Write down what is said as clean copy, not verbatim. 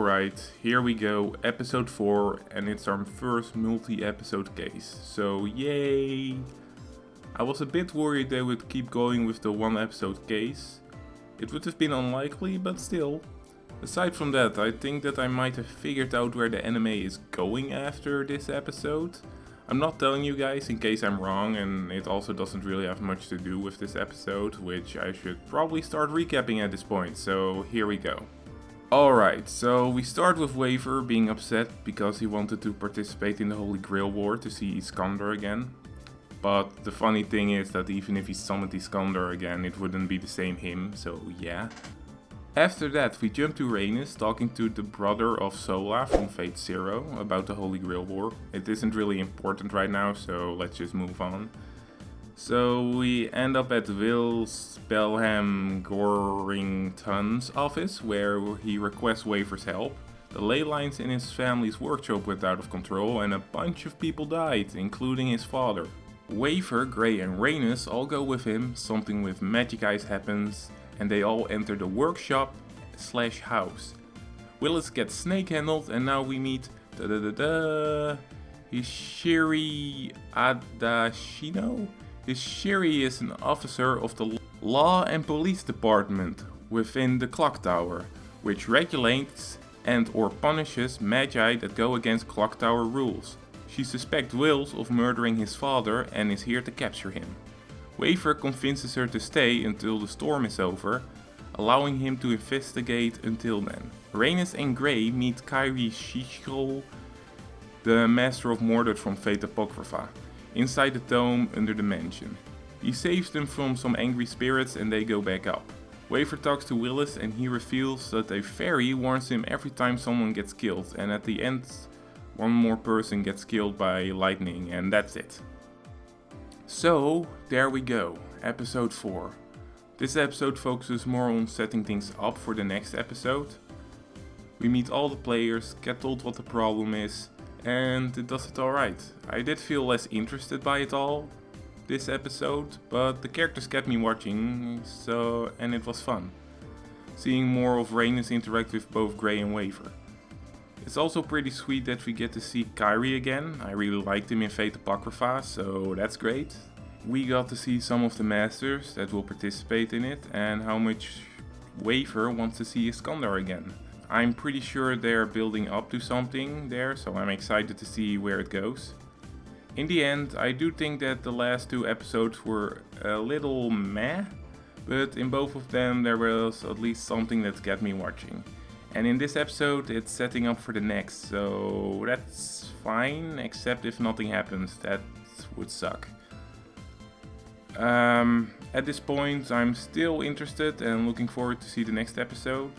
Alright, here we go, episode 4, and it's our first multi-episode case, so yay! I was a bit worried they would keep going with the one episode case. It would have been unlikely, but still. Aside from that, I think that I might have figured out where the anime is going after this episode. I'm not telling you guys in case I'm wrong, and it also doesn't really have much to do with this episode, which I should probably start recapping at this point, so here we go. Alright, so we start with Waver being upset because he wanted to participate in the Holy Grail War to see Iskander again. But the funny thing is that even if he summoned Iskander again, it wouldn't be the same him, so yeah. After that we jump to Rhaenys talking to the brother of Sola from Fate Zero about the Holy Grail War. It isn't really important right now, so let's just move on. So we end up at Will Spellham Gorington's office, where he requests Waver's help. The ley lines in his family's workshop went out of control and a bunch of people died, including his father. Waver, Grey and Rhaenys all go with him, something with magic eyes happens, and they all enter the workshop / house. Willis gets snake handled and now we meet Hishiri Adashino. Hishiri is an officer of the Law and Police Department within the Clock Tower, which regulates and or punishes magi that go against Clock Tower rules. She suspects Wills of murdering his father and is here to capture him. Waver convinces her to stay until the storm is over, allowing him to investigate until then. Rhaenys and Grey meet Kairi Shishkol, the Master of Mordor from Fate Apocrypha, inside the dome under the mansion. He saves them from some angry spirits and they go back up. Waver talks to Willis and he reveals that a fairy warns him every time someone gets killed, and at the end one more person gets killed by lightning, and that's it. So there we go, episode 4. This episode focuses more on setting things up for the next episode. We meet all the players, get told what the problem is, and it does it alright. I did feel less interested by it all this episode, but the characters kept me watching, and it was fun. Seeing more of Rhaenys interact with both Grey and Waver. It's also pretty sweet that we get to see Kairi again. I really liked him in Fate Apocrypha, so that's great. We got to see some of the masters that will participate in it and how much Waver wants to see Iskander again. I'm pretty sure they're building up to something there, so I'm excited to see where it goes. In the end, I do think that the last 2 episodes were a little meh, but in both of them there was at least something that kept me watching. And in this episode it's setting up for the next, so that's fine, except if nothing happens, that would suck. At this point I'm still interested and looking forward to see the next episode.